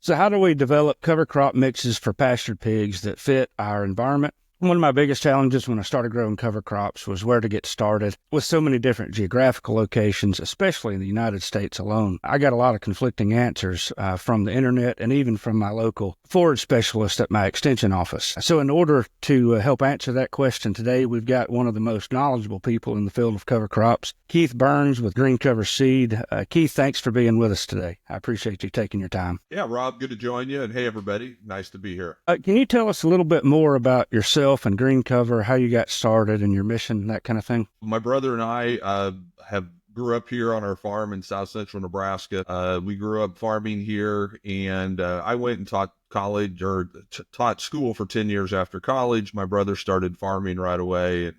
So how do we develop cover crop mixes for pastured pigs that fit our environment? One of my biggest challenges when I started growing cover crops was where to get started. With so many different geographical locations, especially in the United States alone, I got a lot of conflicting answers from the internet and even from my local forage specialist at my extension office. So in order to help answer that question today, we've got one of the most knowledgeable people in the field of cover crops, Keith Berns with Green Cover Seed. Keith, thanks for being with us today. I appreciate you taking your time. Yeah, Rob, good to join you. And hey, everybody, nice to be here. Can you tell us a little bit more about yourself and Green Cover, how you got started and your mission, that kind of thing? My brother and I grew up here on our farm in south central Nebraska. We grew up farming here, and I went and taught college or taught school for 10 years after college. My brother started farming right away. And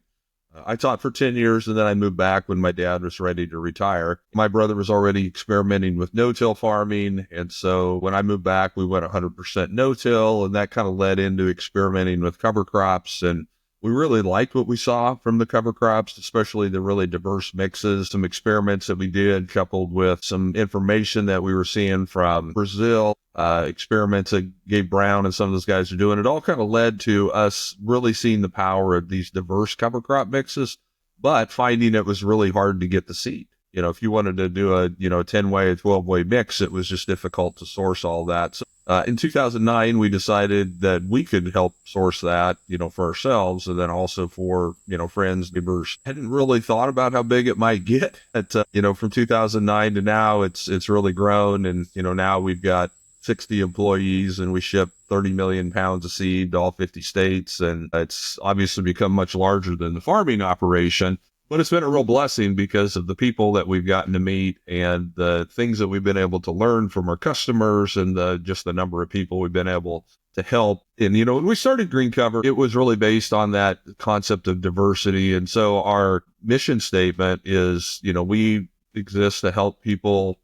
I taught for 10 years, and then I moved back when my dad was ready to retire. My brother was already experimenting with no-till farming, and so when I moved back, we went 100% no-till, and that kind of led into experimenting with cover crops. And we really liked what we saw from the cover crops, especially the really diverse mixes, some experiments that we did coupled with some information that we were seeing from Brazil, experiments that Gabe Brown and some of those guys are doing. It all kind of led to us really seeing the power of these diverse cover crop mixes, but finding it was really hard to get the seed. If you wanted to do a 10-way, a 12-way mix, it was just difficult to source all that. So in 2009, we decided that we could help source that, for ourselves, and then also for, friends, neighbors. I hadn't really thought about how big it might get. From 2009 to now, it's really grown. And, now we've got 60 employees and we ship 30 million pounds of seed to all 50 states. And it's obviously become much larger than the farming operation. But it's been a real blessing because of the people that we've gotten to meet and the things that we've been able to learn from our customers and just the number of people we've been able to help. And, when we started Green Cover, it was really based on that concept of diversity. And so our mission statement is, we exist to help people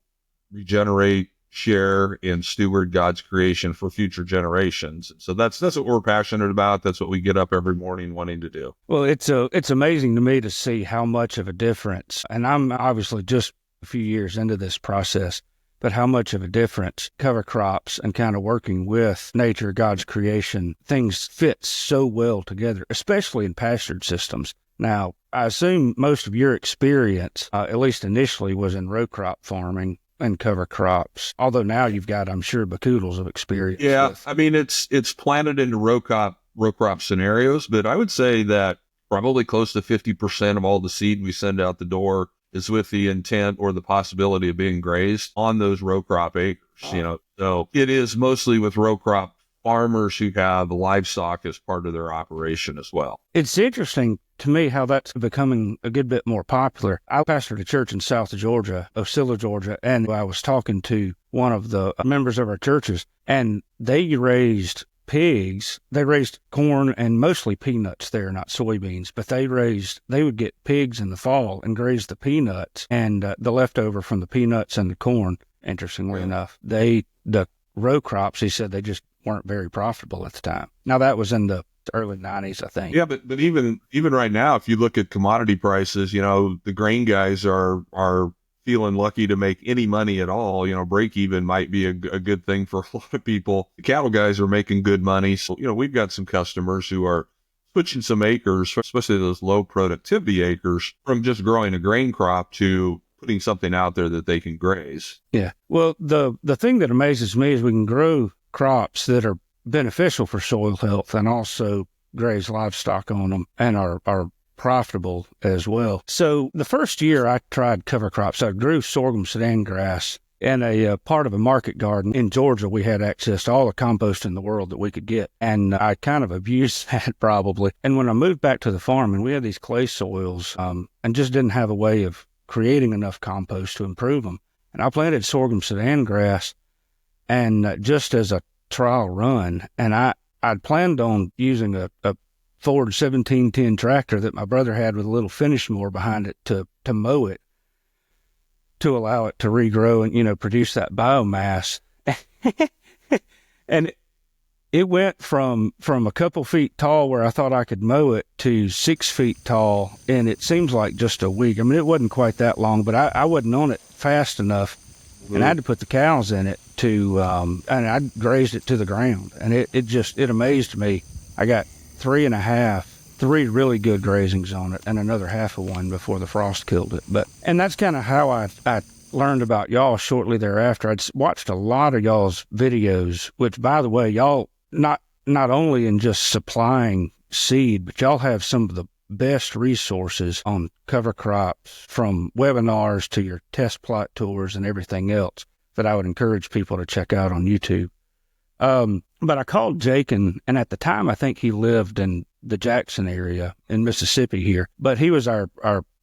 regenerate, share, and steward God's creation for future generations. So that's what we're passionate about. That's what we get up every morning wanting to do. Well, it's amazing to me to see how much of a difference, and I'm obviously just a few years into this process, but how much of a difference cover crops and kind of working with nature, God's creation, things fit so well together, especially in pastured systems. Now, I assume most of your experience, at least initially, was in row crop farming and cover crops, although now you've got, I'm sure, bacoodles of experience. Yeah, I mean, it's planted into row crop scenarios, but I would say that probably close to 50% of all the seed we send out the door is with the intent or the possibility of being grazed on those row crop acres. So it is mostly with row crop farmers who have livestock as part of their operation as well. It's interesting to me how that's becoming a good bit more popular. I pastored a church in South Georgia, Osceola, Georgia, and I was talking to one of the members of our churches, and they raised pigs. They raised corn and mostly peanuts there, not soybeans, but they would get pigs in the fall and graze the peanuts and the leftover from the peanuts and the corn. Interestingly enough, the row crops, he said, they just weren't very profitable at the time. Now that was in the early 90s, I think. Yeah, but even right now, if you look at commodity prices, the grain guys are feeling lucky to make any money at all. Break even might be a good thing for a lot of people. The cattle guys are making good money. So, we've got some customers who are switching some acres, especially those low productivity acres, from just growing a grain crop to putting something out there that they can graze. Yeah. Well, the thing that amazes me is we can grow crops that are beneficial for soil health and also graze livestock on them and are profitable as well. So the first year I tried cover crops, I grew sorghum sudan grass in a part of a market garden in Georgia. We had access to all the compost in the world that we could get, and I kind of abused that probably. And when I moved back to the farm and we had these clay soils and just didn't have a way of creating enough compost to improve them, and I planted sorghum sudan grass and just as a trial run, and I'd planned on using a Ford 1710 tractor that my brother had with a little finish mower behind it to mow it, to allow it to regrow and, produce that biomass. And it went from a couple feet tall where I thought I could mow it to 6 feet tall, and it seems like just a week. I mean, it wasn't quite that long, but I wasn't on it fast enough, and I had to put the cows in it. to, and I grazed it to the ground, and it amazed me. I got three really good grazings on it, and another half of one before the frost killed it. And that's kind of how I learned about y'all shortly thereafter. I'd watched a lot of y'all's videos, which, by the way, y'all not only in just supplying seed, but y'all have some of the best resources on cover crops, from webinars to your test plot tours and everything else, that I would encourage people to check out on YouTube. But I called Jake, and at the time, I think he lived in the Jackson area in Mississippi here, but he was our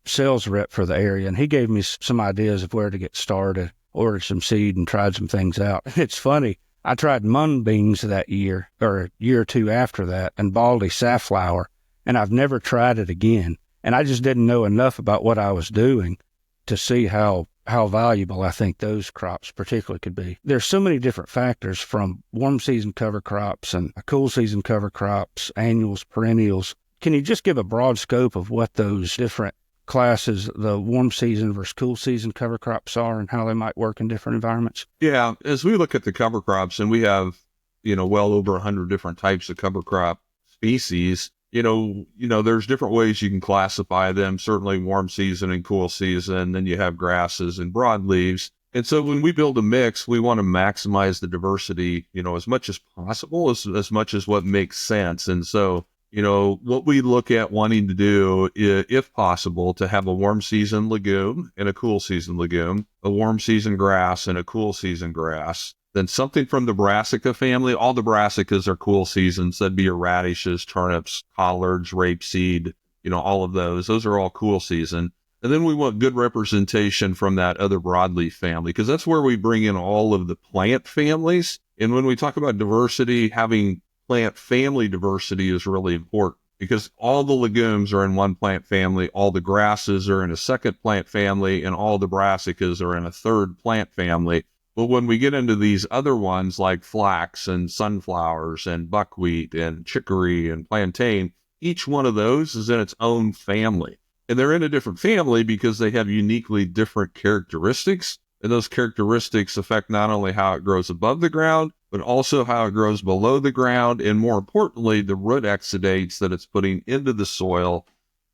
sales rep for the area, and he gave me some ideas of where to get started, ordered some seed and tried some things out. It's funny. I tried mung beans that year, or a year or two after that, and baldy safflower, and I've never tried it again. And I just didn't know enough about what I was doing to see how valuable I think those crops particularly could be. There's so many different factors, from warm season cover crops and cool season cover crops, annuals, perennials. Can you just give a broad scope of what those different classes, the warm season versus cool season cover crops, are, and how they might work in different environments? Yeah, as we look at the cover crops, and we have, well over 100 different types of cover crop species, there's different ways you can classify them. Certainly warm season and cool season. Then you have grasses and broadleaves. And so when we build a mix, we want to maximize the diversity, as much as possible, as much as what makes sense. And so, what we look at wanting to do, if possible, to have a warm season legume and a cool season legume, a warm season grass and a cool season grass. Then something from the Brassica family. All the Brassicas are cool seasons. That'd be your radishes, turnips, collards, rapeseed, all of those. Those are all cool season. And then we want good representation from that other broadleaf family, because that's where we bring in all of the plant families. And when we talk about diversity, having plant family diversity is really important, because all the legumes are in one plant family, all the grasses are in a second plant family, and all the Brassicas are in a third plant family. But when we get into these other ones like flax and sunflowers and buckwheat and chicory and plantain, each one of those is in its own family. And they're in a different family because they have uniquely different characteristics. And those characteristics affect not only how it grows above the ground, but also how it grows below the ground. And more importantly, the root exudates that it's putting into the soil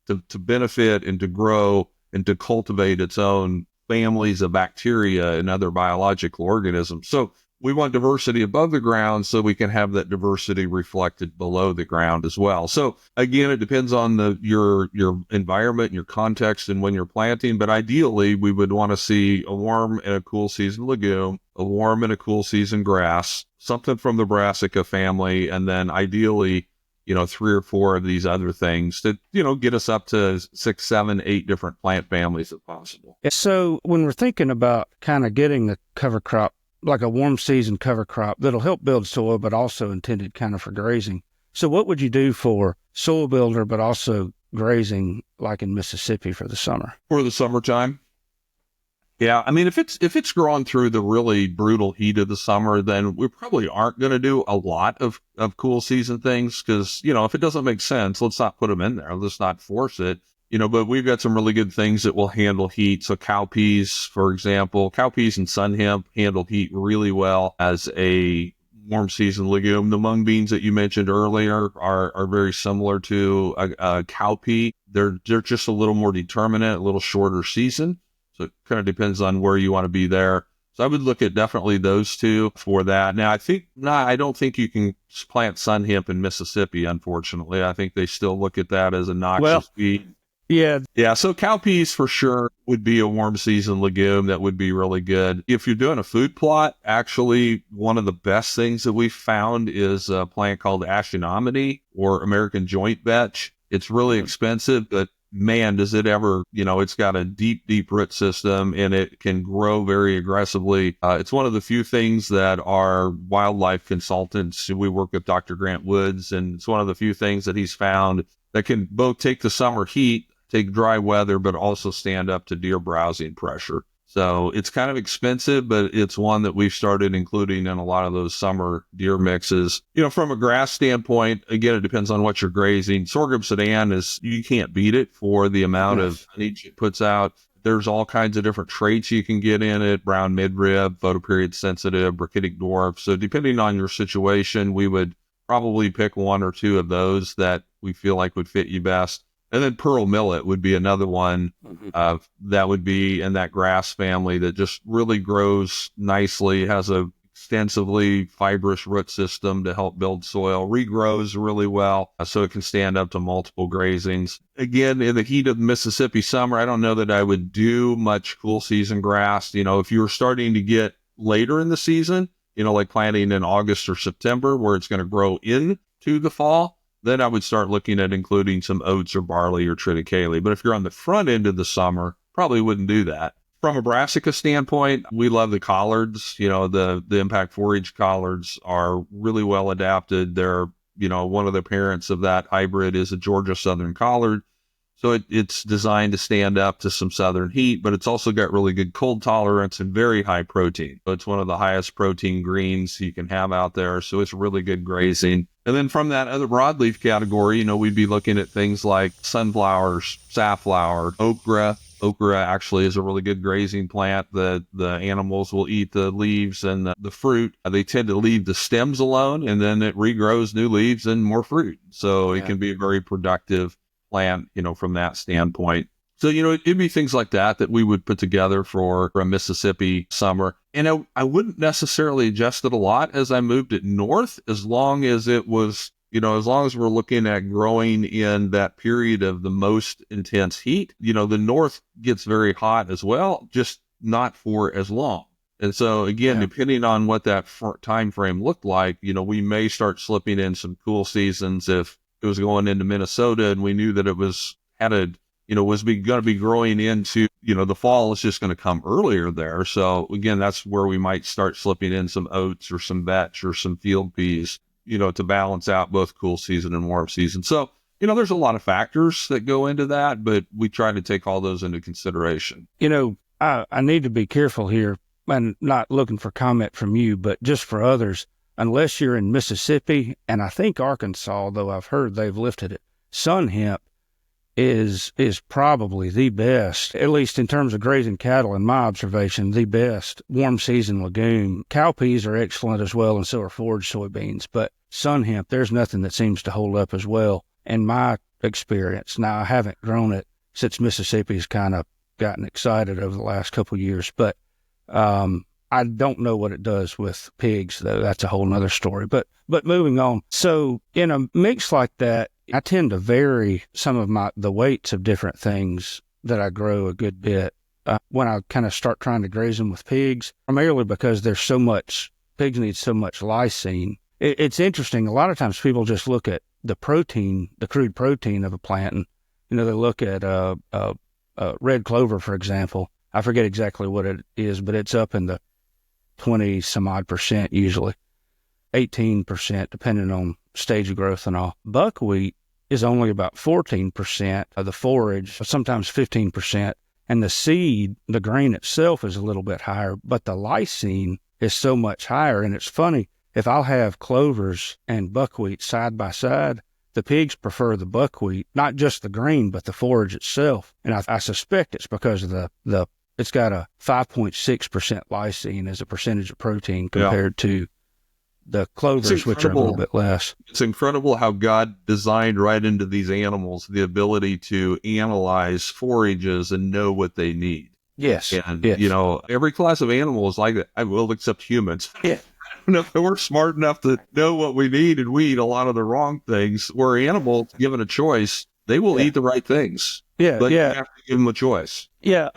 to benefit and to grow and to cultivate its own families of bacteria and other biological organisms. So we want diversity above the ground so we can have that diversity reflected below the ground as well. So again, it depends on your environment and your context and when you're planting, but ideally we would want to see a warm and a cool season legume, a warm and a cool season grass, something from the Brassica family, and then ideally 3 or 4 of these other things that, get us up to 6, 7, 8 different plant families if possible. So when we're thinking about kind of getting the cover crop, like a warm season cover crop that'll help build soil, but also intended kind of for grazing. So what would you do for soil builder, but also grazing, like in Mississippi for the summer? For the summertime? Yeah, I mean, if it's growing through the really brutal heat of the summer, then we probably aren't going to do a lot of cool season things, because, if it doesn't make sense, let's not put them in there. Let's not force it. But we've got some really good things that will handle heat. So cowpeas, for example, cowpeas and sun hemp handle heat really well as a warm season legume. The mung beans that you mentioned earlier are very similar to a cowpea. They're just a little more determinate, a little shorter season. So it kind of depends on where you want to be there. So I would look at definitely those two for that. Now, I don't think you can plant sun hemp in Mississippi, unfortunately. I think they still look at that as a noxious weed. Yeah. Yeah. So cowpeas for sure would be a warm season legume that would be really good. If you're doing a food plot, actually, one of the best things that we found is a plant called ashinomedy, or American joint vetch. It's really expensive, but man, does it ever, it's got a deep, deep root system, and it can grow very aggressively. It's one of the few things that our wildlife consultants, we work with Dr. Grant Woods, and it's one of the few things that he's found that can both take the summer heat, take dry weather, but also stand up to deer browsing pressure. So it's kind of expensive, but it's one that we've started including in a lot of those summer deer mixes. From a grass standpoint, again, it depends on what you're grazing. Sorghum Sudan you can't beat it for the amount of honey it puts out. There's all kinds of different traits you can get in it: brown midrib, photoperiod sensitive, brachytic dwarf. So depending on your situation, we would probably pick one or two of those that we feel like would fit you best. And then pearl millet would be another one that would be in that grass family that just really grows nicely, has a extensively fibrous root system to help build soil, regrows really well, so it can stand up to multiple grazings. Again, in the heat of the Mississippi summer, I don't know that I would do much cool season grass. If you were starting to get later in the season, like planting in August or September, where it's going to grow into the fall, then I would start looking at including some oats or barley or triticale. But if you're on the front end of the summer, probably wouldn't do that. From a brassica standpoint, we love the collards. The impact forage collards are really well adapted. They're, one of the parents of that hybrid is a Georgia Southern collard. So it's designed to stand up to some southern heat, but it's also got really good cold tolerance and very high protein. So it's one of the highest protein greens you can have out there. So it's really good grazing. And then from that other broadleaf category, we'd be looking at things like sunflowers, safflower, okra. Okra actually is a really good grazing plant. The animals will eat the leaves and the fruit. They tend to leave the stems alone, and then it regrows new leaves and more fruit. So it can be a very productive plant, from that standpoint. So, it'd be things like that we would put together for a Mississippi summer. And I wouldn't necessarily adjust it a lot as I moved it north, as long as it was, as long as we're looking at growing in that period of the most intense heat. The north gets very hot as well, just not for as long. And so again, depending on what that time frame looked like, we may start slipping in some cool seasons if it was going into Minnesota and we knew that it was going to be growing into, the fall is just going to come earlier there. So again, that's where we might start slipping in some oats or some vetch or some field peas, to balance out both cool season and warm season. So, there's a lot of factors that go into that, but we try to take all those into consideration. I need to be careful here and not looking for comment from you, but just for others. Unless you're in Mississippi, and I think Arkansas, though I've heard they've lifted it, sun hemp is probably the best, at least in terms of grazing cattle, in my observation, the best warm season legume. Cowpeas are excellent as well, and so are forage soybeans. But sun hemp, there's nothing that seems to hold up as well in my experience. Now, I haven't grown it since Mississippi's kind of gotten excited over the last couple of years, but I don't know what it does with pigs, though. That's a whole nother story. But moving on. So in a mix like that, I tend to vary some of the weights of different things that I grow a good bit when I kind of start trying to graze them with pigs, primarily because pigs need so much lysine. It's interesting. A lot of times people just look at the protein, the crude protein of a plant, and, they look at red clover, for example. I forget exactly what it is, but it's up in the 20 some odd percent, usually 18%, depending on stage of growth and all. Buckwheat is only about 14% of the forage, sometimes 15%. And the seed, the grain itself, is a little bit higher, but the lysine is so much higher. And it's funny, if I'll have clovers and buckwheat side by side, the pigs prefer the buckwheat, not just the grain, but the forage itself. And I suspect it's because of it's got a 5.6% lysine as a percentage of protein compared to the clovers, which are a little bit less. It's incredible how God designed right into these animals the ability to analyze forages and know what they need. Yes. And, yes. Every class of animal is like that. I will, except humans. Yeah. I don't know if we're smart enough to know what we need, and we eat a lot of the wrong things. Where animals, given a choice, they will eat the right things. Yeah. But you have to give them a choice. Yeah.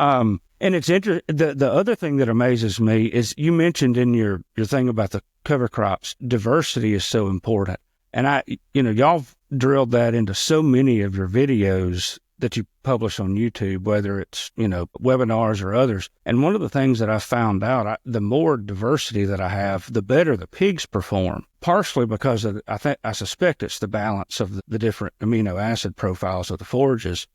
And it's interesting. The other thing that amazes me is you mentioned in your thing about the cover crops, diversity is so important. And y'all drilled that into so many of your videos that you publish on YouTube, whether it's, webinars or others. And one of the things that I found out, the more diversity that I have, the better the pigs perform, partially because I suspect it's the balance of the different amino acid profiles of the forages.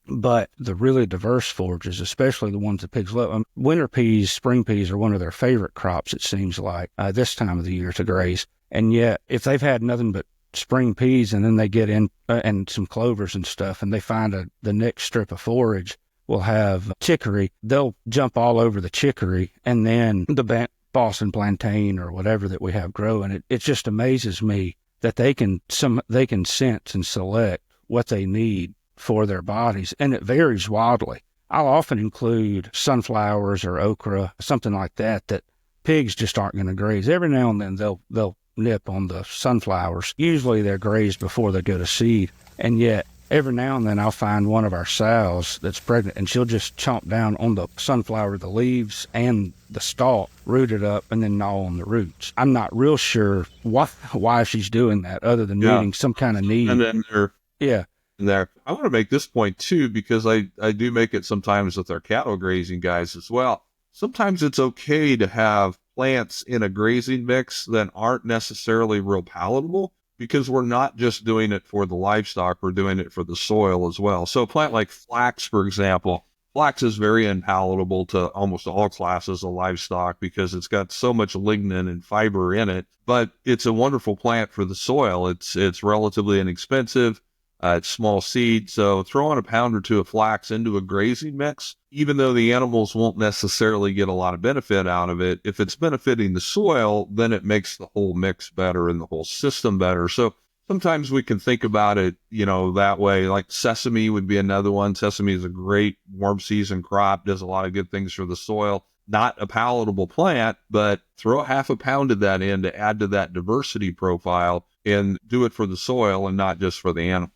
But the really diverse forages, especially the ones that pigs love, winter peas, spring peas are one of their favorite crops, it seems like, this time of the year to graze. And yet, if they've had nothing but spring peas and then they get in and some clovers and stuff, and they find the next strip of forage will have chicory. They'll jump all over the chicory, and then the Boston plantain or whatever that we have growing. It just amazes me that they can sense and select what they need for their bodies, and it varies wildly. I'll often include sunflowers or okra, something like that pigs just aren't going to graze. Every now and then they'll nip on the sunflowers. Usually they're grazed before they go to seed, and yet every now and then I'll find one of our sows that's pregnant, and she'll just chomp down on the sunflower, the leaves, and the stalk, root it up, and then gnaw on the roots. I'm not real sure why she's doing that, other than meeting some kind of need. And then I want to make this point too, because I do make it sometimes with our cattle grazing guys as well. Sometimes it's okay to have plants in a grazing mix that aren't necessarily real palatable, because we're not just doing it for the livestock, we're doing it for the soil as well. So a plant like flax, for example, flax is very unpalatable to almost all classes of livestock because it's got so much lignin and fiber in it, but it's a wonderful plant for the soil. It's relatively inexpensive. It's small seed, so throwing a pound or two of flax into a grazing mix, even though the animals won't necessarily get a lot of benefit out of it, if it's benefiting the soil, then it makes the whole mix better and the whole system better. So sometimes we can think about it, that way. Like sesame would be another one. Sesame is a great warm season crop, does a lot of good things for the soil. Not a palatable plant, but throw a half a pound of that in to add to that diversity profile and do it for the soil and not just for the animal.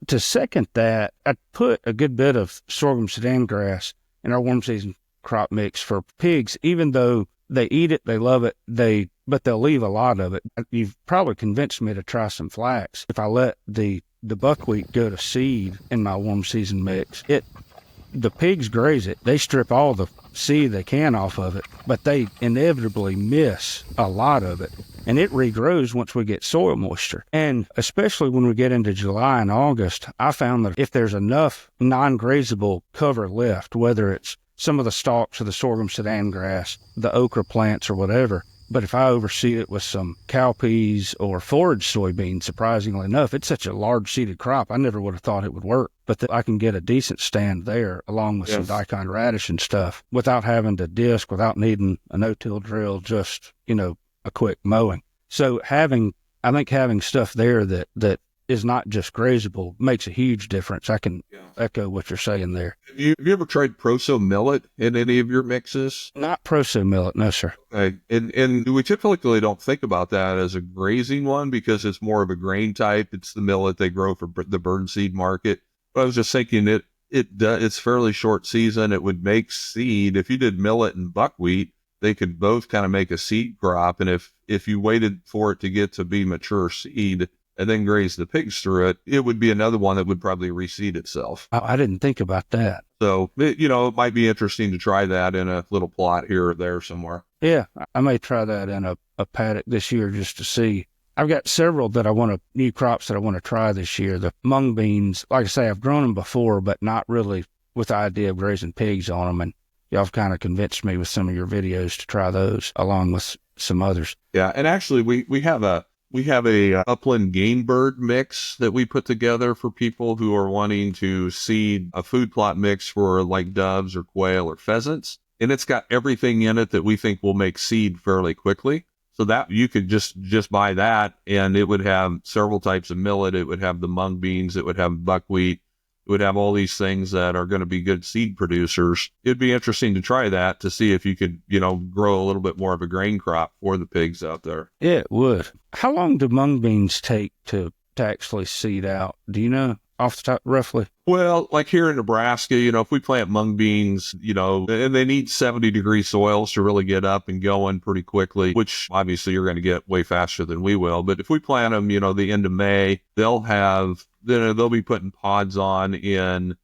To second that, I put a good bit of sorghum sudan grass in our warm season crop mix for pigs. Even though they eat it, they love it, but they'll leave a lot of it. You've probably convinced me to try some flax. If I let the buckwheat go to seed in my warm season mix, the pigs graze it. They strip all the seed they can off of it, but they inevitably miss a lot of it. And it regrows once we get soil moisture. And especially when we get into July and August, I found that if there's enough non-grazable cover left, whether it's some of the stalks of the sorghum sudan grass, the okra plants or whatever, but if I overseed it with some cowpeas or forage soybeans, surprisingly enough, it's such a large seeded crop, I never would have thought it would work. But I can get a decent stand there along with some daikon radish and stuff without having to disc, without needing a no-till drill, just, a quick mowing. So I think having stuff there that is not just grazable makes a huge difference. I can echo what you're saying there. Have you ever tried Proso millet in any of your mixes? Not Proso millet, no, sir. Okay. And we typically don't think about that as a grazing one because it's more of a grain type. It's the millet they grow for the bird seed market. But I was just thinking it's fairly short season. It would make seed. If you did millet and buckwheat, they could both kind of make a seed crop. And if you waited for it to get to be mature seed and then graze the pigs through it, it would be another one that would probably reseed itself. I didn't think about that. So, it might be interesting to try that in a little plot here or there somewhere. Yeah, I may try that in a paddock this year just to see. I've got several new crops that I want to try this year. The mung beans, like I say, I've grown them before, but not really with the idea of grazing pigs on them. And y'all have kind of convinced me with some of your videos to try those along with some others. Yeah. And actually we have a upland game bird mix that we put together for people who are wanting to seed a food plot mix for like doves or quail or pheasants. And it's got everything in it that we think will make seed fairly quickly. So that you could just buy that and it would have several types of millet. It would have the mung beans. It would have buckwheat. It would have all these things that are going to be good seed producers. It'd be interesting to try that to see if you could, grow a little bit more of a grain crop for the pigs out there. Yeah, it would. How long do mung beans take to actually seed out? Do you know off the top roughly? Well, like here in Nebraska, if we plant mung beans, and they need 70-degree soils to really get up and going pretty quickly, which obviously you're going to get way faster than we will. But if we plant them, the end of May, they'll be putting pods on in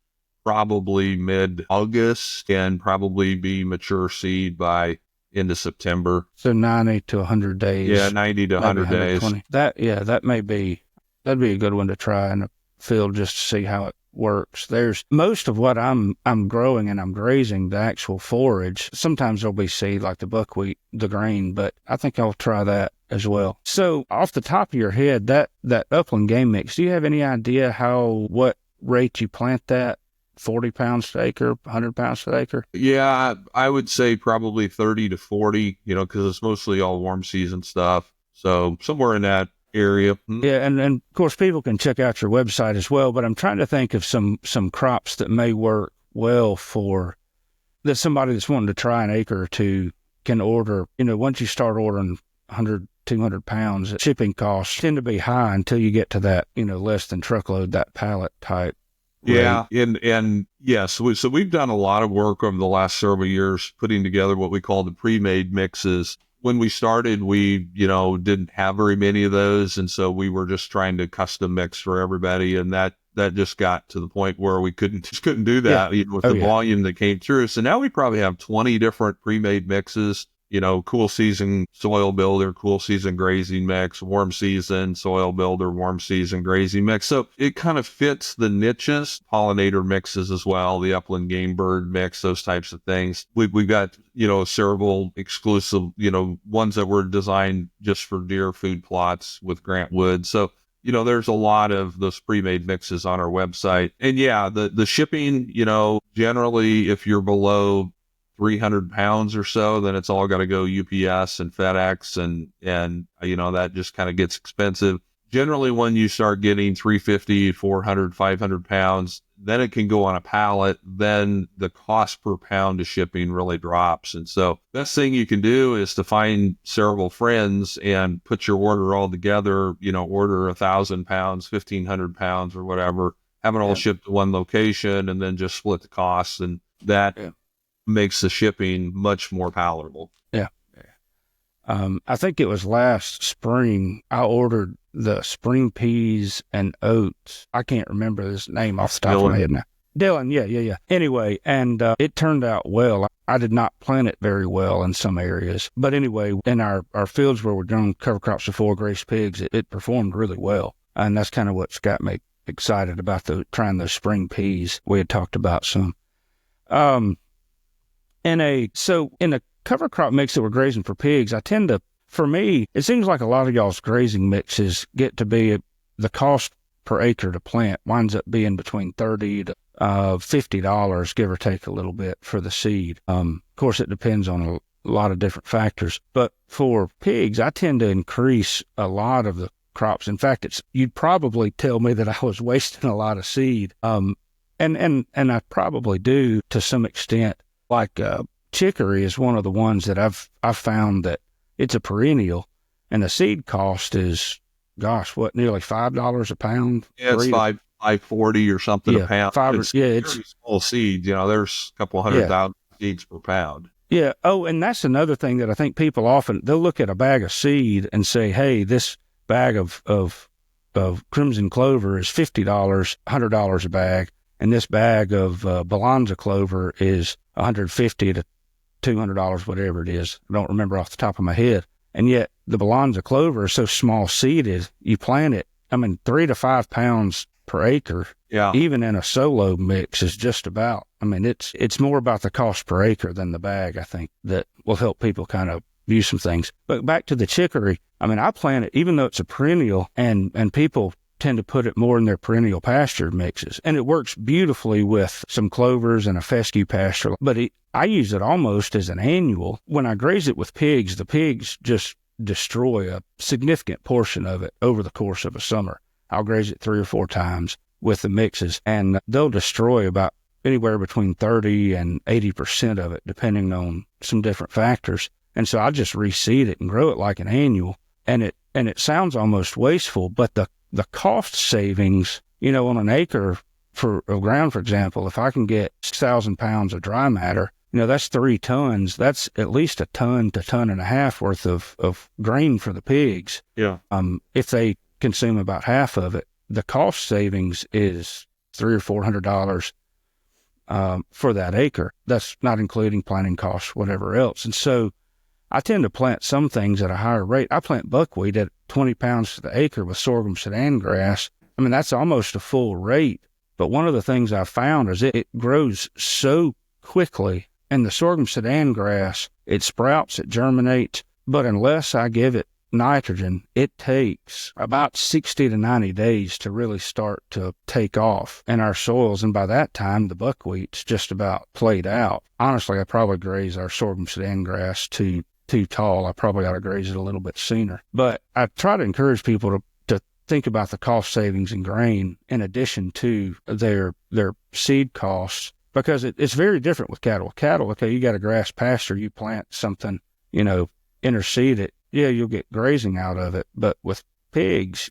probably mid-August and probably be mature seed by end of September. So 90 to 100 days. Yeah, 90 to 100 days. That'd be a good one to try in a field just to see how it works. There's most of what I'm growing and I'm grazing, the actual forage. Sometimes there'll be seed like the buckwheat, the grain, but I think I'll try that as well. So off the top of your head, that upland game mix, do you have any idea what rate you plant that 40 pounds to acre, 100 pounds to acre? Yeah, I would say probably 30 to 40, because it's mostly all warm season stuff. So somewhere in that area. Yeah, and of course people can check out your website as well, but I'm trying to think of some crops that may work well for that somebody that's wanting to try an acre or two can order. Once you start ordering 100, 200 pounds, shipping costs tend to be high until you get to that, less than truckload, that pallet type. Yeah. And yes, so we've done a lot of work over the last several years putting together what we call the pre-made mixes. When we started, we, didn't have very many of those. And so we were just trying to custom mix for everybody. And that just got to the point where we couldn't do that, even with the volume that came through. So now we probably have 20 different pre-made mixes, cool season soil builder, cool season grazing mix, warm season soil builder, warm season grazing mix. So it kind of fits the niches, pollinator mixes as well, the upland game bird mix, those types of things. We've got, several exclusive, ones that were designed just for deer food plots with Grant Wood. So, there's a lot of those pre-made mixes on our website. And yeah, the shipping, generally if you're below 300 pounds or so, then it's all got to go UPS and FedEx, and that just kind of gets expensive. Generally, when you start getting 350, 400, 500 pounds, then it can go on a pallet. Then the cost per pound of shipping really drops. And so best thing you can do is to find several friends and put your order all together, order 1,000 pounds, 1,500 pounds or whatever, have it all shipped to one location, and then just split the costs. And that makes the shipping much more palatable. Yeah. I think it was last spring I ordered the spring peas and oats. I can't remember his name off the top of my head now. Dylan, yeah. Anyway, and it turned out well. I did not plant it very well in some areas. But anyway, in our fields where we're doing cover crops before grass pigs, it performed really well. And that's kind of what's got me excited about trying those spring peas. We had talked about some. In a cover crop mix that we're grazing for pigs, for me, it seems like a lot of y'all's grazing mixes get to be the cost per acre to plant winds up being between $30 to $50, give or take a little bit for the seed. Of course, it depends on a lot of different factors. But for pigs, I tend to increase a lot of the crops. In fact, you'd probably tell me that I was wasting a lot of seed. And I probably do to some extent. Like chicory is one of the ones that I've found that it's a perennial, and the seed cost is, nearly $5 a pound? Yeah, it's $5.40 or something a pound. It's small seeds. There's a couple 100,000 seeds per pound. Yeah. Oh, and that's another thing that I think people often they'll look at a bag of seed and say, "Hey, this bag of crimson clover is $50, $100 a bag, and this bag of Balanza clover is $150 to $200, whatever it is." I don't remember off the top of my head. And yet the Balanza clover is so small seeded, you plant it, 3 to 5 pounds per acre. Yeah. Even in a solo mix is just about, it's more about the cost per acre than the bag, I think, that will help people kind of view some things. But back to the chicory, I plant it, even though it's a perennial, and people tend to put it more in their perennial pasture mixes. And it works beautifully with some clovers and a fescue pasture. But I use it almost as an annual. When I graze it with pigs, the pigs just destroy a significant portion of it over the course of a summer. I'll graze it 3 or 4 times with the mixes, and they'll destroy about anywhere between 30 and 80% of it, depending on some different factors. And so I just reseed it and grow it like an annual. And it sounds almost wasteful, but the cost savings, on an acre of ground, for example, if I can get 6,000 pounds of dry matter, that's 3 tons. That's at least a ton to ton and a half worth of grain for the pigs. Yeah. If they consume about half of it, the cost savings is $300 or $400 for that acre. That's not including planting costs, whatever else. And so I tend to plant some things at a higher rate. I plant buckwheat at 20 pounds to the acre with sorghum Sudan grass. That's almost a full rate. But one of the things I found is it grows so quickly. And the sorghum Sudan grass, it sprouts, it germinates. But unless I give it nitrogen, it takes about 60 to 90 days to really start to take off in our soils. And by that time, the buckwheat's just about played out. Honestly, I probably graze our sorghum Sudan grass too tall. I probably ought to graze it a little bit sooner. But I try to encourage people to think about the cost savings in grain in addition to their seed costs, because it's very different with cattle. Cattle, okay, you got a grass pasture, you plant something, interseed it. Yeah, you'll get grazing out of it. But with pigs,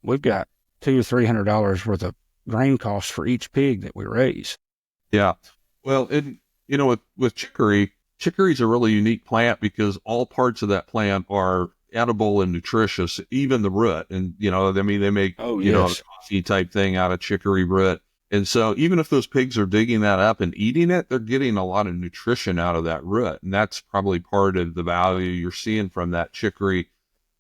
we've got $200 or $300 worth of grain costs for each pig that we raise. Yeah. Well, with chicory's a really unique plant because all parts of that plant are edible and nutritious, even the root. And, they make, a coffee type thing out of chicory root. And so even if those pigs are digging that up and eating it, they're getting a lot of nutrition out of that root. And that's probably part of the value you're seeing from that chicory.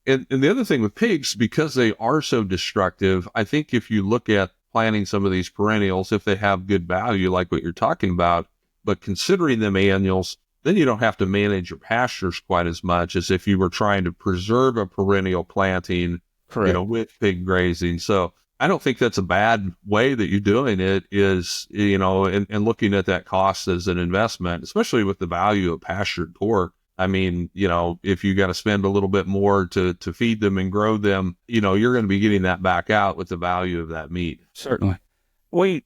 And the other thing with pigs, because they are so destructive, I think if you look at planting some of these perennials, if they have good value, like what you're talking about, but considering them annuals, then you don't have to manage your pastures quite as much as if you were trying to preserve a perennial planting, with pig grazing. So I don't think that's a bad way that you're doing it is, and looking at that cost as an investment, especially with the value of pastured pork. I mean, if you got to spend a little bit more to feed them and grow them, you're going to be getting that back out with the value of that meat. Certainly. We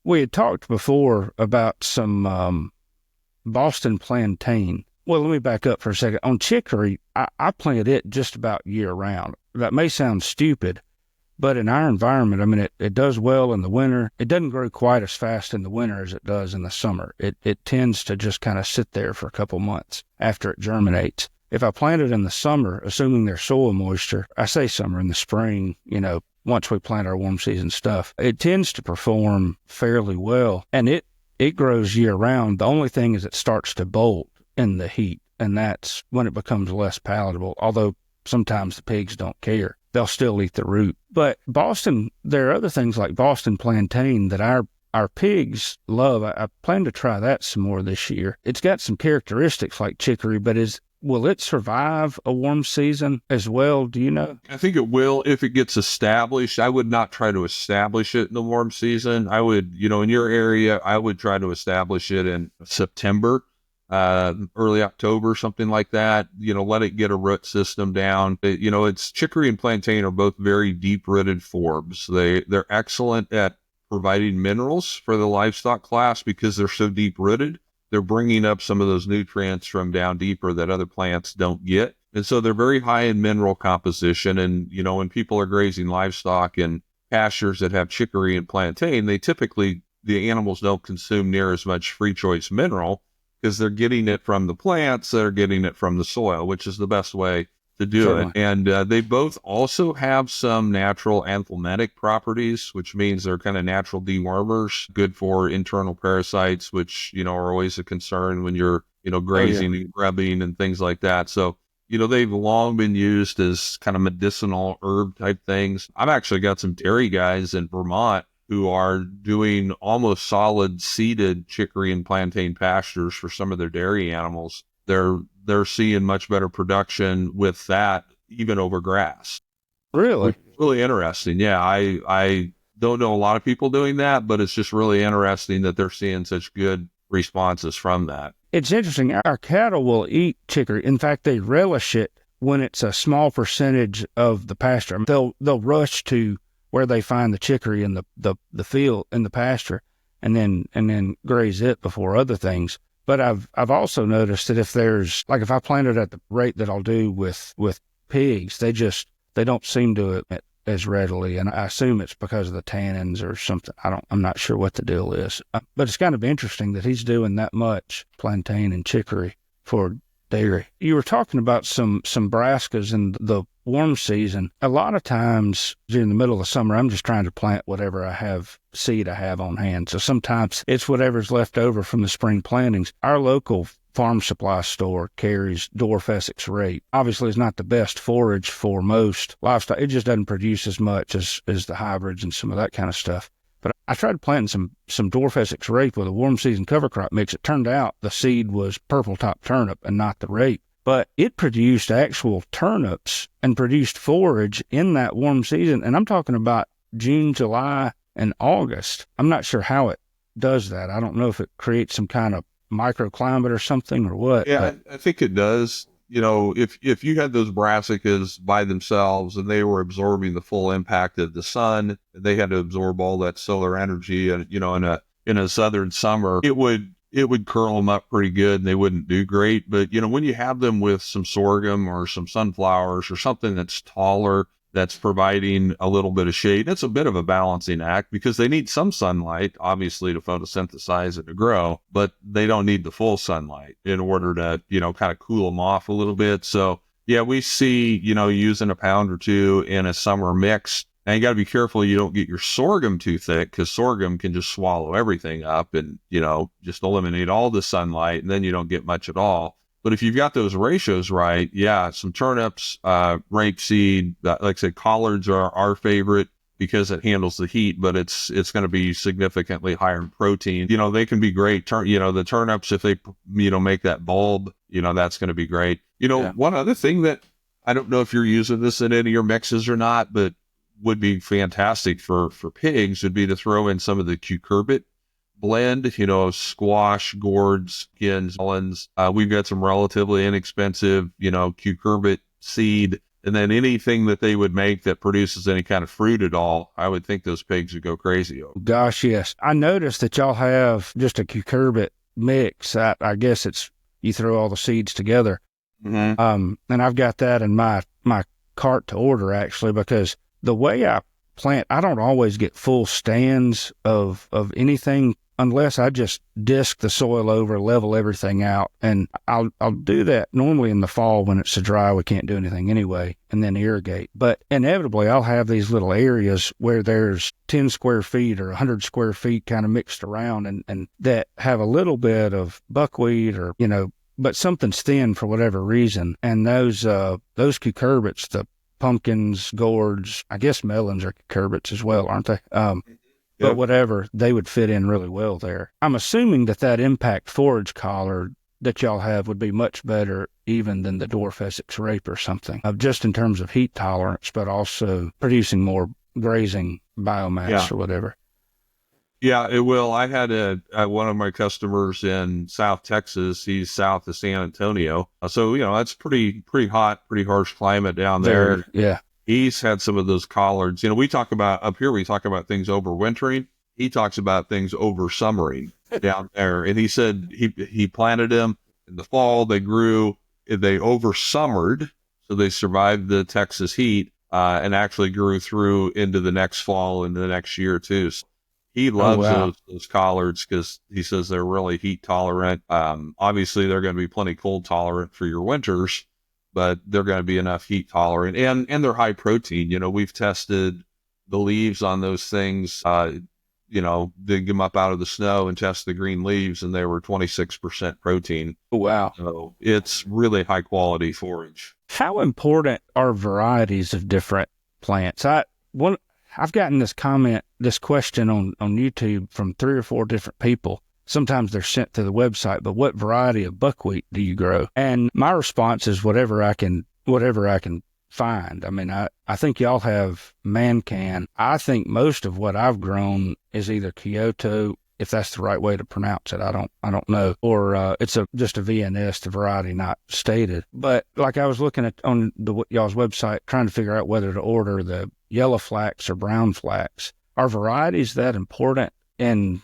had talked before about some Boston plantain. Well, let me back up for a second. On chicory, I plant it just about year round. That may sound stupid, but in our environment, it does well in the winter. It doesn't grow quite as fast in the winter as it does in the summer. It tends to just kind of sit there for a couple months after it germinates. If I plant it in the summer, assuming there's soil moisture, I say summer, in the spring, once we plant our warm season stuff, it tends to perform fairly well. And it grows year round. The only thing is it starts to bolt in the heat, and that's when it becomes less palatable, although sometimes the pigs don't care. They'll still eat the root. But Boston, there are other things like Boston plantain that our pigs love. I plan to try that some more this year. It's got some characteristics like chicory, but will it survive a warm season as well? Do you know? I think it will if it gets established. I would not try to establish it in the warm season. I would, in your area, I would try to establish it in September, early October, something like that. Let it get a root system down. It's chicory and plantain are both very deep-rooted forbs. They're excellent at providing minerals for the livestock class because they're so deep-rooted. They're bringing up some of those nutrients from down deeper that other plants don't get. And so they're very high in mineral composition. And, when people are grazing livestock in pastures that have chicory and plantain, the animals don't consume near as much free choice mineral because they're getting it from the plants, they're getting it from the soil, which is the best way to do it. And they both also have some natural anthelmintic properties, which means they're kind of natural dewormers, good for internal parasites, which, are always a concern when you're, grazing and grubbing and things like that. So, they've long been used as kind of medicinal herb type things. I've actually got some dairy guys in Vermont who are doing almost solid seeded chicory and plantain pastures for some of their dairy animals. They're seeing much better production with that, even over grass. Really? Really interesting. Yeah, I don't know a lot of people doing that, but it's just really interesting that they're seeing such good responses from that. It's interesting. Our cattle will eat chicory. In fact, they relish it when it's a small percentage of the pasture. They'll rush to where they find the chicory in the field, in the pasture, and then graze it before other things. But I've also noticed that if I plant it at the rate that I'll do with pigs, they don't seem to it as readily. And I assume it's because of the tannins or something. I'm not sure what the deal is. But it's kind of interesting that he's doing that much plantain and chicory for dairy. You were talking about some brassicas in the warm season. A lot of times during the middle of the summer, I'm just trying to plant whatever seed I have on hand. So sometimes it's whatever's left over from the spring plantings. Our local farm supply store carries dwarf Essex rape. Obviously, it's not the best forage for most livestock. It just doesn't produce as much as the hybrids and some of that kind of stuff. But I tried planting some dwarf Essex rape with a warm season cover crop mix. It turned out the seed was purple top turnip and not the rape. but it produced actual turnips and produced forage in that warm season. And I'm talking about June, July, and August. I'm not sure how it does that. I don't know if it creates some kind of microclimate or something or what. Yeah, I think it does. If you had those brassicas by themselves and they were absorbing the full impact of the sun, they had to absorb all that solar energy, and in a southern summer, it would curl them up pretty good and they wouldn't do great. But when you have them with some sorghum or some sunflowers or something that's taller, that's providing a little bit of shade, it's a bit of a balancing act because they need some sunlight, obviously, to photosynthesize and to grow, but they don't need the full sunlight in order to, kind of cool them off a little bit. So yeah, we see, using a pound or two in a summer mix. And you got to be careful you don't get your sorghum too thick, because sorghum can just swallow everything up and, just eliminate all the sunlight, and then you don't get much at all. But if you've got those ratios right, yeah, some turnips, rapeseed, like I said, collards are our favorite because it handles the heat, but it's going to be significantly higher in protein. They can be great. The turnips, if they, make that bulb, that's going to be great. One other thing that I don't know if you're using this in any of your mixes or not, but would be fantastic for pigs would be to throw in some of the cucurbit blend, squash, gourds, skins, melons. We've got some relatively inexpensive, cucurbit seed, and then anything that they would make that produces any kind of fruit at all, I would think those pigs would go crazy over. Gosh, yes. I noticed that y'all have just a cucurbit mix. I guess it's, you throw all the seeds together. Mm-hmm. And I've got that in my cart to order, actually, because the way I plant, I don't always get full stands of anything unless I just disc the soil over, level everything out. And I'll do that normally in the fall when it's so dry we can't do anything anyway, and then irrigate. But inevitably I'll have these little areas where there's 10 square feet or 100 square feet kind of mixed around and that have a little bit of buckwheat or, but something's thin for whatever reason. And those cucurbits, the pumpkins, gourds, I guess melons are cucurbits as well, aren't they? But whatever, they would fit in really well there. I'm assuming that impact forage collar that y'all have would be much better even than the dwarf Essex rape or something, just in terms of heat tolerance, but also producing more grazing biomass or whatever. Yeah, it will. I had one of my customers in South Texas. He's south of San Antonio. So, that's pretty hot, pretty harsh climate down there. Yeah. He's had some of those collards. We talk about up here, we talk about things overwintering. He talks about things over summering down there. And he said he planted them in the fall. They grew, they over summered. So they survived the Texas heat and actually grew through into the next fall and the next year too. So he loves those collards because he says they're really heat tolerant. Obviously, they're going to be plenty cold tolerant for your winters, but they're going to be enough heat tolerant, and they're high protein. We've tested the leaves on those things, dig them up out of the snow and test the green leaves, and they were 26% protein. Oh, wow. So it's really high quality forage. How important are varieties of different plants? I've gotten this question on YouTube from 3 or 4 different people. Sometimes they're sent to the website, but what variety of buckwheat do you grow? And my response is whatever I can find. I mean, I think y'all have Mancan. I think most of what I've grown is either Kyoto, if that's the right way to pronounce it. I don't know. Or it's just a VNS, the variety not stated. But like I was looking at on y'all's website, trying to figure out whether to order the yellow flax or brown flax. Are varieties that important in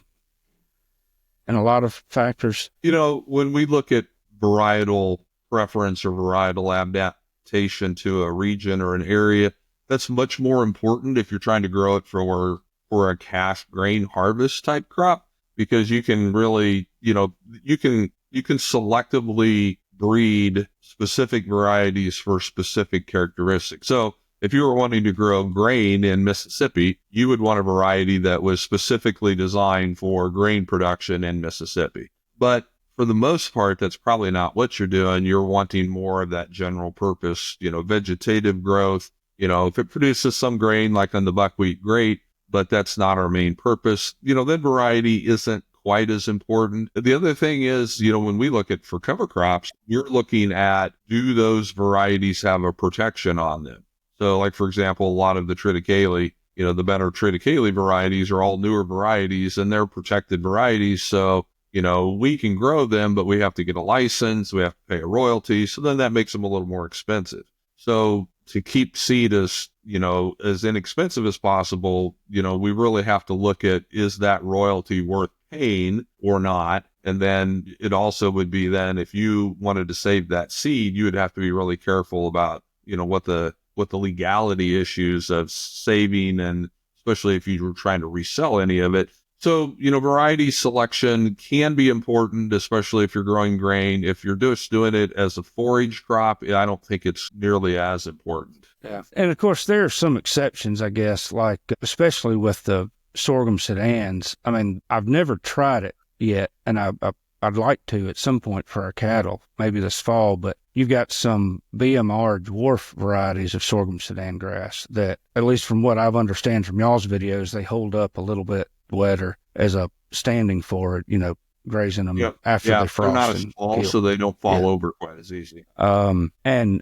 a lot of factors? When we look at varietal preference or varietal adaptation to a region or an area, that's much more important if you're trying to grow it for a cash grain harvest type crop, because you can really, you can selectively breed specific varieties for specific characteristics. So if you were wanting to grow grain in Mississippi, you would want a variety that was specifically designed for grain production in Mississippi. But for the most part, that's probably not what you're doing. You're wanting more of that general purpose, vegetative growth. If it produces some grain like on the buckwheat, great, but that's not our main purpose. Then variety isn't quite as important. The other thing is, when we look at for cover crops, you're looking at, do those varieties have a protection on them? So like, for example, a lot of the triticale, the better triticale varieties are all newer varieties and they're protected varieties. So, we can grow them, but we have to get a license. We have to pay a royalty. So then that makes them a little more expensive. So to keep seed as inexpensive as possible, we really have to look at, is that royalty worth paying or not? And then it also would be then, if you wanted to save that seed, you would have to be really careful about, what the legality issues of saving, and especially if you were trying to resell any of it. So, variety selection can be important, especially if you're growing grain. If you're just doing it as a forage crop, I don't think it's nearly as important. Yeah. And of course, there are some exceptions, I guess, like especially with the sorghum sedans. I mean, I've never tried it yet, and I'd like to at some point for our cattle, maybe this fall, but you've got some BMR dwarf varieties of sorghum sedan grass that, at least from what I've understand from y'all's videos, they hold up a little bit wetter as a standing for it, grazing them after they frost. They're not as tall, so they don't fall over quite as easy. And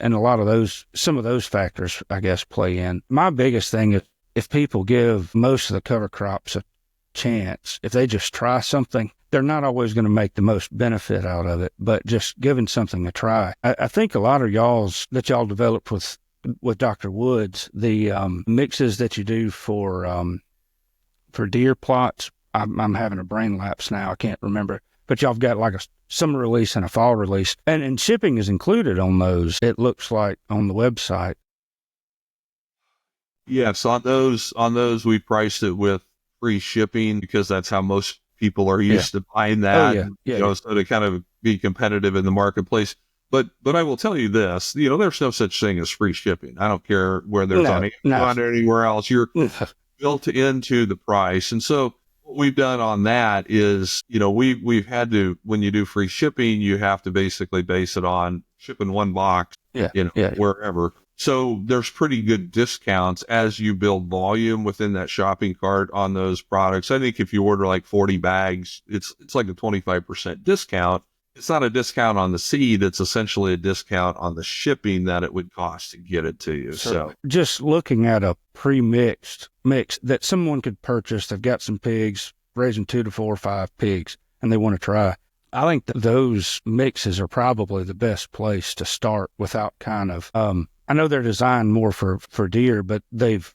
a lot of some of those factors, I guess, play in. My biggest thing is, if people give most of the cover crops a chance, if they just try something, they're not always going to make the most benefit out of it, but just giving something a try. I think a lot of y'all developed with Dr. Woods, the mixes that you do for deer plots. I'm having a brain lapse now. I can't remember. But y'all have got like a summer release and a fall release. And shipping is included on those, it looks like, on the website. Yes, on those we priced it with free shipping because that's how most people are used to buying that. So to kind of be competitive in the marketplace. But I will tell you this, there's no such thing as free shipping. I don't care whether it's on Amazon or anywhere else. You're built into the price. And so what we've done on that is, we've had to, when you do free shipping, you have to basically base it on shipping one box, wherever. So there's pretty good discounts as you build volume within that shopping cart on those products. I think if you order like 40 bags, it's like a 25% discount. It's not a discount on the seed. It's essentially a discount on the shipping that it would cost to get it to you. So just looking at a pre-mixed mix that someone could purchase, they've got some pigs, raising 2 to 4 or 5 pigs, and they want to try. I think that those mixes are probably the best place to start without kind of, I know they're designed more for deer, but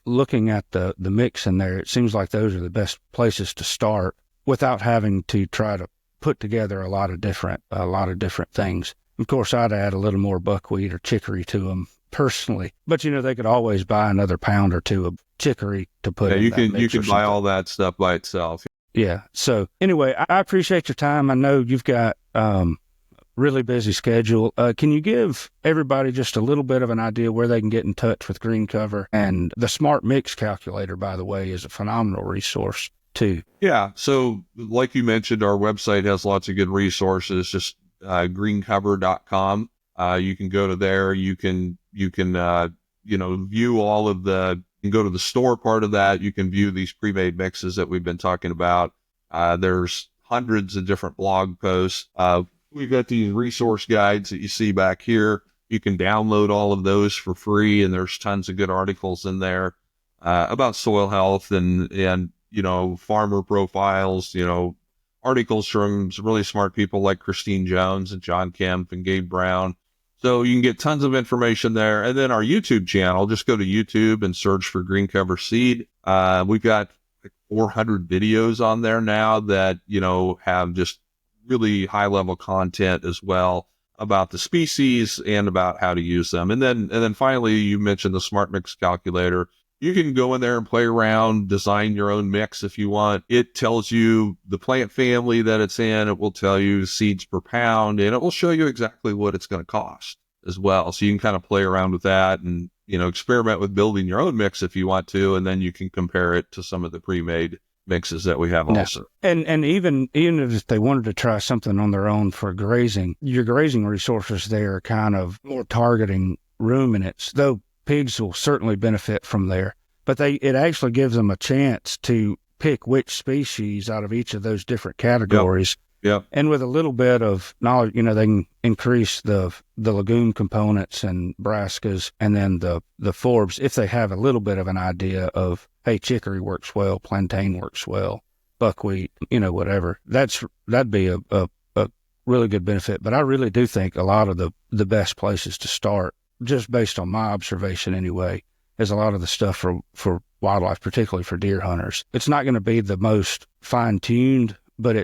looking at the mix in there, it seems like those are the best places to start without having to try to put together a lot of different things. Of course, I'd add a little more buckwheat or chicory to them personally, but they could always buy another pound or two of chicory to put in that mix. You can buy all that stuff by itself. Yeah. So anyway, I appreciate your time. I know you've got really busy schedule. Can you give everybody just a little bit of an idea where they can get in touch with Green Cover? And the Smart Mix Calculator, by the way, is a phenomenal resource too. Yeah. So like you mentioned, our website has lots of good resources, just greencover.com. You can go to there. You can view all of you can go to the store part of that. You can view these pre-made mixes that we've been talking about. There's hundreds of different blog posts. We've got these resource guides that you see back here. You can download all of those for free, and there's tons of good articles in there about soil health and farmer profiles, articles from really smart people like Christine Jones and John Kemp and Gabe Brown. So you can get tons of information there. And then our YouTube channel, just go to YouTube and search for Green Cover Seed. We've got like 400 videos on there now that, have just really high level content as well about the species and about how to use them. And then finally, you mentioned the Smart Mix Calculator. You can go in there and play around, design your own mix if you want. It tells you the plant family that it's in. It will tell you seeds per pound, and it will show you exactly what it's going to cost as well. So you can kind of play around with that and, experiment with building your own mix if you want to, and then you can compare it to some of the pre-made mixes that we have also. And even if they wanted to try something on their own for grazing, your grazing resources there are kind of more targeting ruminants, though pigs will certainly benefit from there, but it actually gives them a chance to pick which species out of each of those different categories. Yep. And with a little bit of knowledge, they can increase the legume components and brassicas, and then the forbs, if they have a little bit of an idea of, hey, chicory works well, plantain works well, buckwheat, whatever. That'd be a really good benefit. But I really do think a lot of the best places to start, just based on my observation anyway, is a lot of the stuff for wildlife, particularly for deer hunters. It's not going to be the most fine-tuned, but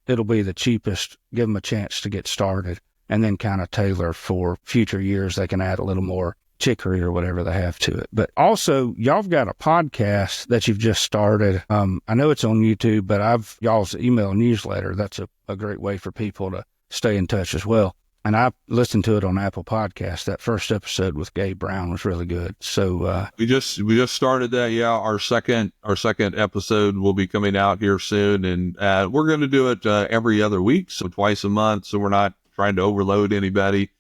it'll be the cheapest. Give them a chance to get started, and then kind of tailor for future years. They can add a little more chicory or whatever they have to it. But also, y'all have got a podcast that you've just started. I know it's on YouTube, but y'all's email newsletter. That's a great way for people to stay in touch as well. And I listened to it on Apple Podcasts. That first episode with Gabe Brown was really good. So we just started that. Yeah, our second episode will be coming out here soon, and we're going to do it every other week, so twice a month. So we're not trying to overload anybody.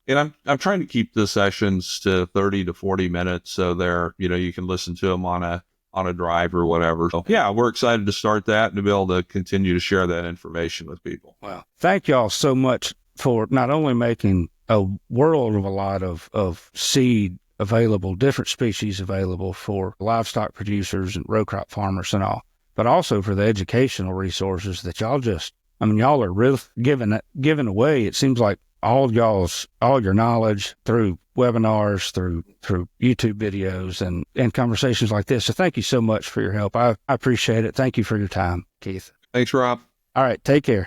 And I'm trying to keep the sessions to 30 to 40 minutes, so you can listen to them on a drive or whatever. So yeah, we're excited to start that and to be able to continue to share that information with people. Wow. Thank y'all so much for not only making a world of a lot of seed available, different species available for livestock producers and row crop farmers and all, but also for the educational resources that y'all are really giving away. It seems like all your knowledge through webinars, through YouTube videos and conversations like this. So thank you so much for your help. I appreciate it. Thank you for your time, Keith. Thanks, Rob. All right. Take care.